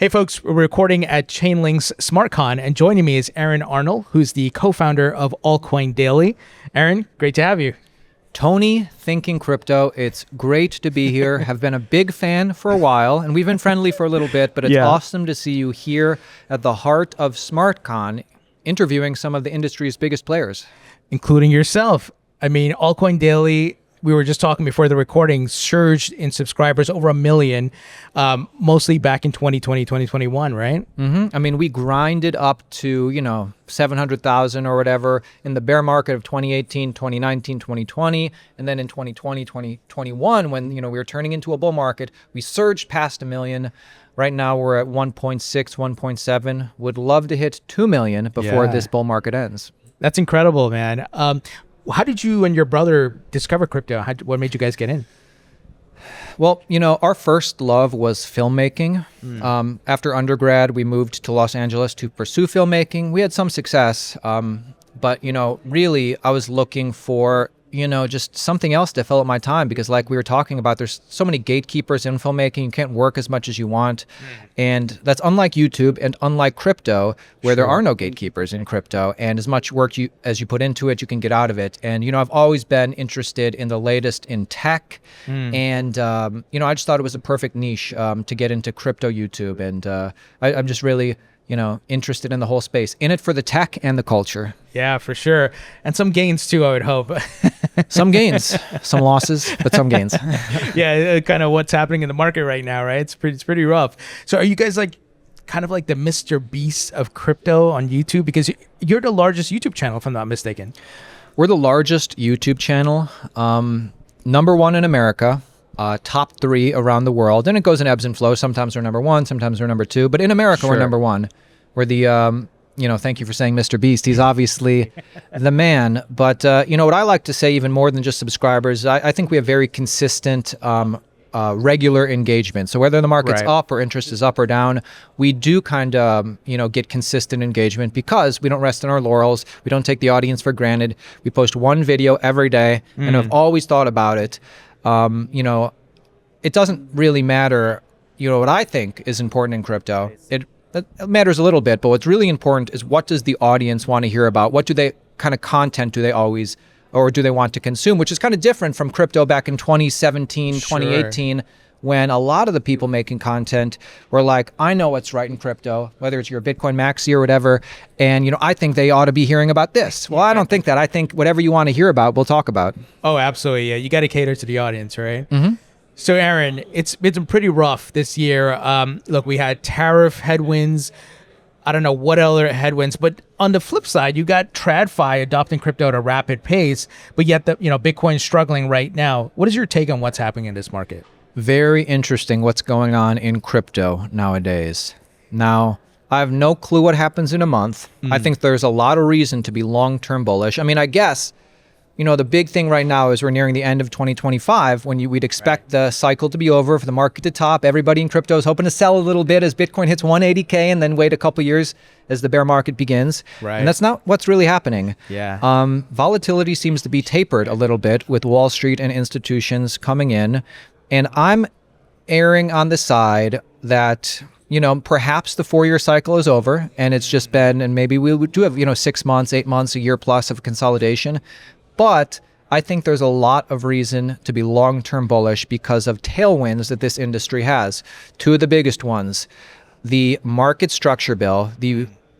Hey folks, we're recording at Chainlink's SmartCon, and joining me is Aaron Arnold, who's the co-founder of Altcoin Daily. Aaron, great to have you. Tony, Thinking Crypto, it's great to be here. Have been a big fan for a while, and we've been friendly for a little bit, but it's awesome to see you here at the heart of SmartCon, interviewing some of the industry's biggest players. Including yourself. I mean, Altcoin Daily, we were just talking before the recording, surged in subscribers over 1 million, mostly back in 2020, 2021, right? I mean, we grinded up to, 700,000 or whatever in the bear market of 2018, 2019, 2020. And then in 2020, 2021, when, we were turning into a bull market, we surged past 1 million. Right now, we're at 1.6, 1.7. Would love to hit 2 million before this bull market ends. That's incredible, man. How did you and your brother discover crypto? What made you guys get in? Well, our first love was filmmaking. After undergrad, we moved to Los Angeles to pursue filmmaking. We had some success, but, really, I was looking for, just something else to fill up my time because like we were talking about, there's so many gatekeepers in filmmaking. You can't work as much as you want. And that's unlike YouTube and unlike crypto, where there are no gatekeepers in crypto. And as much work as you put into it, you can get out of it. And, I've always been interested in the latest in tech. And, I just thought it was a perfect niche to get into crypto YouTube. And I'm just really interested in the whole space, in it for the tech and the culture. Yeah, for sure. And some gains too, I would hope. Some gains, some losses, but some gains. Yeah, kind of what's happening in the market right now, right? It's pretty rough. So are you guys kind of like the Mr. Beast of crypto on YouTube? Because you're the largest YouTube channel, if I'm not mistaken. We're the largest YouTube channel, number one in America. Top 3 around the world, and it goes in ebbs and flows. Sometimes we're number 1, sometimes we're number 2, but in America we're number 1. We're the, thank you for saying Mr. Beast. He's obviously the man, but what I like to say even more than just subscribers, I think we have very consistent, regular engagement. So whether the market's up or interest is up or down, we do kind of, get consistent engagement because we don't rest on our laurels. We don't take the audience for granted. We post one video every day, and I've always thought about it. It doesn't really matter, what I think is important in crypto. It matters a little bit, but what's really important is what does the audience want to hear about? What kind of content do they always, or do they want to consume? Which is kind of different from crypto back in 2017, 2018, when a lot of the people making content were like, I know what's right in crypto, whether it's your Bitcoin maxi or whatever, and I think they ought to be hearing about this. Well, I don't think that. I think whatever you want to hear about, we'll talk about. Oh, absolutely. Yeah, you got to cater to the audience, right? So, Aaron, it's been pretty rough this year. Look, we had tariff headwinds. I don't know what other headwinds, but on the flip side, you got TradFi adopting crypto at a rapid pace, but yet Bitcoin's struggling right now. What is your take on what's happening in this market? Very interesting what's going on in crypto nowadays. Now, I have no clue what happens in a month. I think there's a lot of reason to be long-term bullish. I mean, I guess, the big thing right now is we're nearing the end of 2025 when we'd expect the cycle to be over, for the market to top. Everybody in crypto is hoping to sell a little bit as Bitcoin hits 180K and then wait a couple years as the bear market begins. And that's not what's really happening. Volatility seems to be tapered a little bit with Wall Street and institutions coming in. And I'm erring on the side that, perhaps the 4-year cycle is over and it's just been, and maybe we do have, 6 months, 8 months, a year plus of consolidation. But I think there's a lot of reason to be long-term bullish because of tailwinds that this industry has. 2 of the biggest ones, the market structure bill,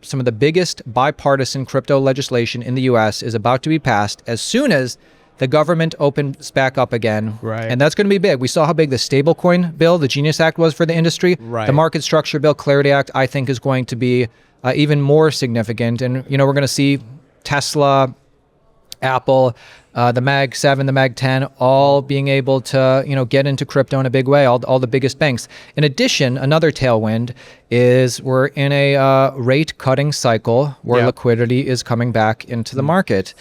some of the biggest bipartisan crypto legislation in the US is about to be passed as soon as the government opens back up again. And that's going to be big. We saw how big the stablecoin bill, the Genius Act, was for the industry. The market structure bill, Clarity Act, I think is going to be even more significant. And, we're going to see Tesla, Apple, the Mag 7, the Mag 10, all being able to, get into crypto in a big way, all the biggest banks. In addition, another tailwind is we're in a rate cutting cycle where liquidity is coming back into the market.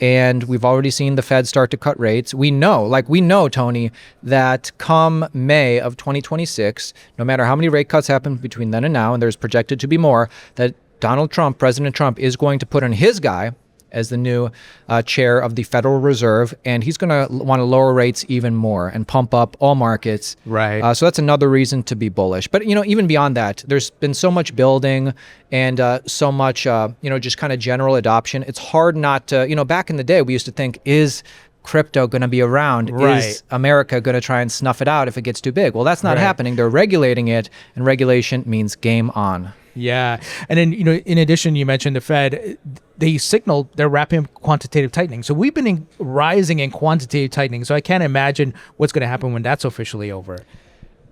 And we've already seen the Fed start to cut rates. We know, Tony, that come May of 2026, no matter how many rate cuts happen between then and now, and there's projected to be more, that President Trump is going to put in his guy as the new chair of the Federal Reserve, and he's going to want to lower rates even more and pump up all markets. Right. So that's another reason to be bullish. But, even beyond that, there's been so much building and so much, just kind of general adoption. It's hard not to, back in the day, we used to think, is crypto going to be around? Right. Is America going to try and snuff it out if it gets too big? Well, that's not happening. They're regulating it, and regulation means game on. Yeah. And then, in addition, you mentioned the Fed, they signaled they're wrapping up quantitative tightening. So we've been rising in quantitative tightening. So I can't imagine what's going to happen when that's officially over.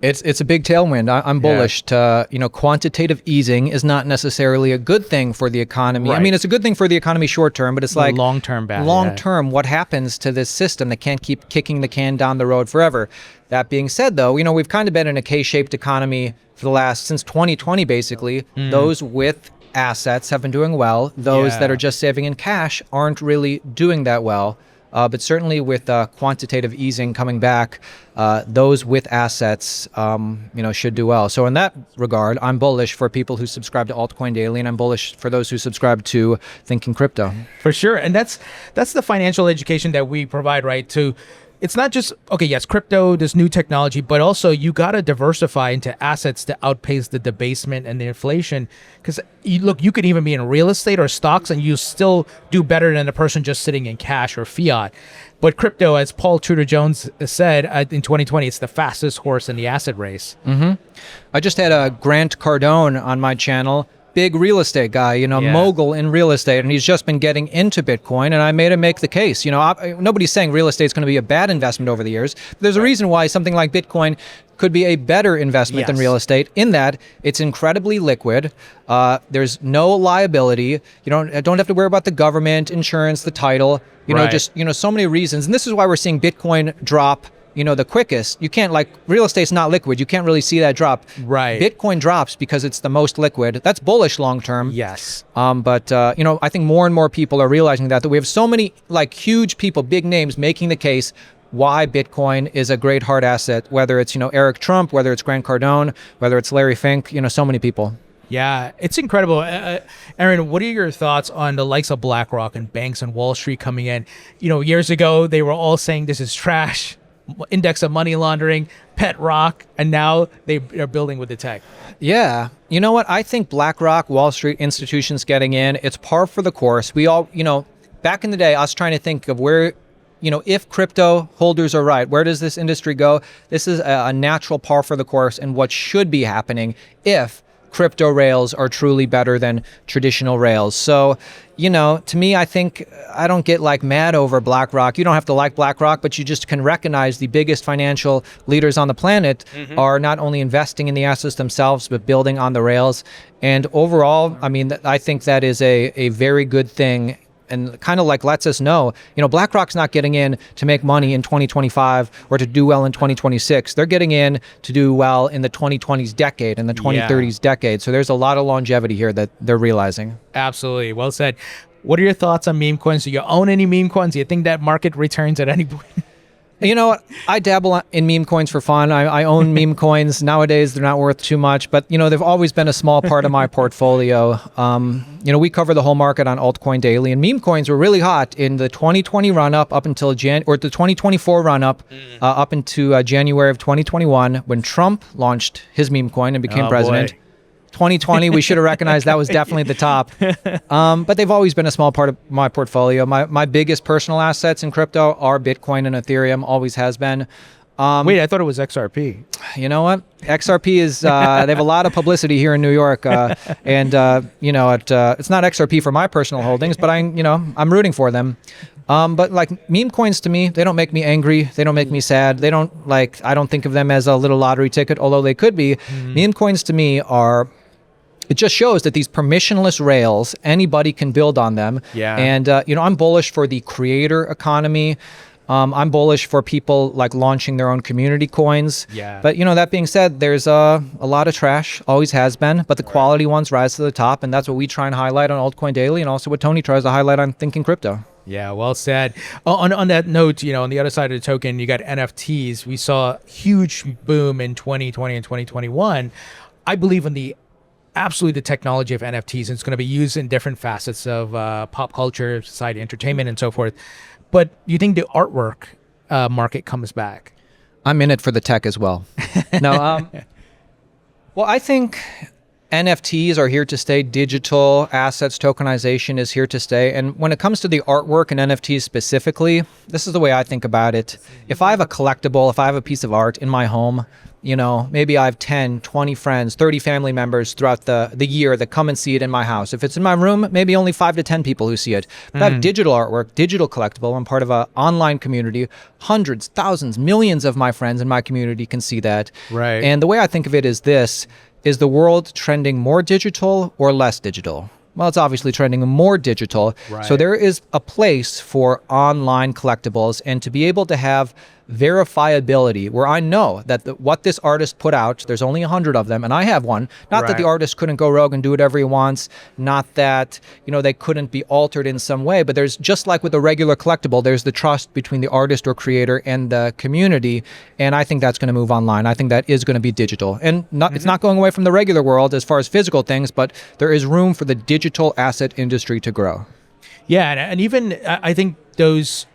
It's a big tailwind. I'm bullish to, quantitative easing is not necessarily a good thing for the economy. Right. I mean, it's a good thing for the economy short term, but it's like long-term bad. Long-term, what happens to this system that can't keep kicking the can down the road forever? That being said, though, we've kind of been in a K-shaped economy for since 2020, basically. Those with assets have been doing well. Those that are just saving in cash aren't really doing that well. But certainly with quantitative easing coming back, those with assets, should do well. So in that regard, I'm bullish for people who subscribe to Altcoin Daily, and I'm bullish for those who subscribe to Thinking Crypto. For sure. And that's the financial education that we provide, right? It's not just, okay, yes, crypto, this new technology, but also you got to diversify into assets to outpace the debasement and the inflation. Because you could even be in real estate or stocks and you still do better than a person just sitting in cash or fiat. But crypto, as Paul Tudor Jones said in 2020, it's the fastest horse in the asset race. Mm-hmm. I just had Grant Cardone on my channel. Big real estate guy, mogul in real estate, and he's just been getting into Bitcoin, and I made him make the case. Nobody's saying real estate is going to be a bad investment over the years. But there's a reason why something like Bitcoin could be a better investment than real estate, in that it's incredibly liquid. There's no liability. You don't have to worry about the government, insurance, the title. So many reasons. And this is why we're seeing Bitcoin drop the quickest. You can't, real estate's not liquid. You can't really see that drop. Right. Bitcoin drops because it's the most liquid. That's bullish long term. Yes. But I think more and more people are realizing that we have so many huge people, big names making the case why Bitcoin is a great hard asset, whether it's, Eric Trump, whether it's Grant Cardone, whether it's Larry Fink, so many people. Yeah, it's incredible. Aaron, what are your thoughts on the likes of BlackRock and banks and Wall Street coming in? Years ago, they were all saying this is trash, index of money laundering, pet rock, and now they are building with the tech. Yeah. You know what? I think BlackRock, Wall Street institutions getting in, it's par for the course. We all, back in the day, I was trying to think of where, if crypto holders are right, where does this industry go? This is a natural par for the course and what should be happening if crypto rails are truly better than traditional rails. So, to me, I think I don't get mad over BlackRock. You don't have to like BlackRock, but you just can recognize the biggest financial leaders on the planet are not only investing in the assets themselves, but building on the rails. And overall, I think that is a very good thing. And kind of lets us know, BlackRock's not getting in to make money in 2025 or to do well in 2026. They're getting in to do well in the 2020s decade and the 2030s decade. So there's a lot of longevity here that they're realizing. Absolutely. Well said. What are your thoughts on meme coins? Do you own any meme coins? Do you think that market returns at any point? I dabble in meme coins for fun. I own meme coins. Nowadays, they're not worth too much, but, they've always been a small part of my portfolio. We cover the whole market on Altcoin Daily, and meme coins were really hot in the 2020 run-up up until the 2024 run-up up into January of 2021 when Trump launched his meme coin and became president. Boy. 2020, we should have recognized that was definitely the top. But they've always been a small part of my portfolio. My biggest personal assets in crypto are Bitcoin and Ethereum, always has been. Wait, I thought it was XRP. You know what? XRP is, they have a lot of publicity here in New York. It's not XRP for my personal holdings, but I'm rooting for them. But meme coins to me, they don't make me angry. They don't make me sad. They don't I don't think of them as a little lottery ticket, although they could be. Meme coins to me are, it just shows that these permissionless rails, anybody can build on them. Yeah. And, I'm bullish for the creator economy. I'm bullish for people launching their own community coins. Yeah. But, that being said, there's a lot of trash, always has been, but the quality ones rise to the top. And that's what we try and highlight on Altcoin Daily, and also what Tony tries to highlight on Thinking Crypto. Yeah, well said. On that note, on the other side of the token, you got NFTs. We saw a huge boom in 2020 and 2021. I believe in the absolutely the technology of NFTs, and it's going to be used in different facets of pop culture, society, entertainment, and so forth. But you think the artwork market comes back? I'm in it for the tech as well. No, well, I think NFTs are here to stay. Digital assets tokenization is here to stay. And when it comes to the artwork and NFTs specifically, this is the way I think about it. If I have a collectible, if I have a piece of art in my home, you know, maybe I have 10, 20 friends, 30 family members throughout the year that come and see it in my house. If it's in my room, maybe only 5 to 10 people who see it. But I have digital artwork, digital collectible. I'm part of an online community. Hundreds, thousands, millions of my friends in my community can see that. Right. And the way I think of it is this: is the world trending more digital or less digital? Well, it's obviously trending more digital. Right. So there is a place for online collectibles, and to be able to have verifiability where I know that what this artist put out, there's only 100 of them, and I have one. Not that the artist couldn't go rogue and do whatever he wants, not that, you know, they couldn't be altered in some way, but there's, just like with a regular collectible, there's the trust between the artist or creator and the community, and I think that's going to move online. I think that is going to be digital. And it's not going away from the regular world as far as physical things, but there is room for the digital asset industry to grow. Yeah, and even I think those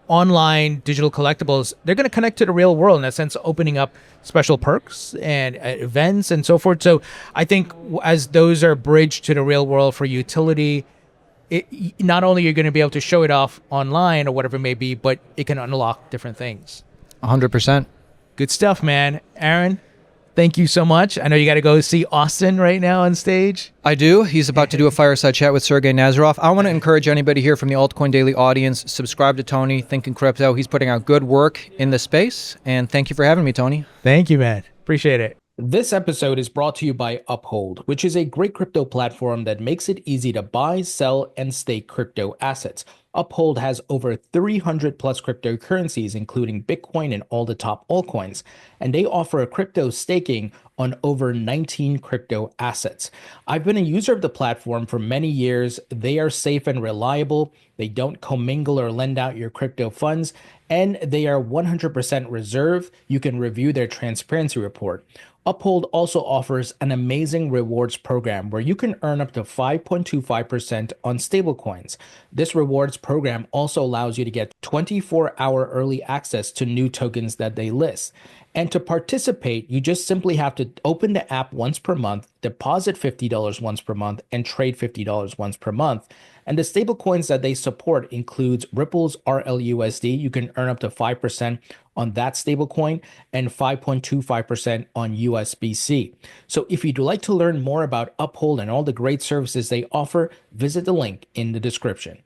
online digital collectibles, they're going to connect to the real world, in a sense, opening up special perks and events and so forth. So I think as those are bridged to the real world for utility, not only you're going to be able to show it off online or whatever it may be, but it can unlock different things. 100%. Good stuff, man. Aaron, thank you so much. I know you got to go see Austin right now on stage. I do. He's about to do a fireside chat with Sergey Nazarov. I want to encourage anybody here from the Altcoin Daily audience, subscribe to Tony, Thinking Crypto. He's putting out good work in the space. And thank you for having me, Tony. Thank you, man. Appreciate it. This episode is brought to you by Uphold, which is a great crypto platform that makes it easy to buy, sell, and stake crypto assets. Uphold has over 300 plus cryptocurrencies, including Bitcoin and all the top altcoins, and they offer a crypto staking on over 19 crypto assets. I've been a user of the platform for many years. They are safe and reliable. They don't commingle or lend out your crypto funds, and they are 100% reserve. You can review their transparency report. Uphold also offers an amazing rewards program where you can earn up to 5.25% on stablecoins. This rewards program also allows you to get 24-hour early access to new tokens that they list. And to participate, you just simply have to open the app once per month, deposit $50 once per month, and trade $50 once per month. And the stablecoins that they support includes Ripple's RLUSD. You can earn up to 5% on that stablecoin and 5.25% on USBC. So if you'd like to learn more about Uphold and all the great services they offer, visit the link in the description.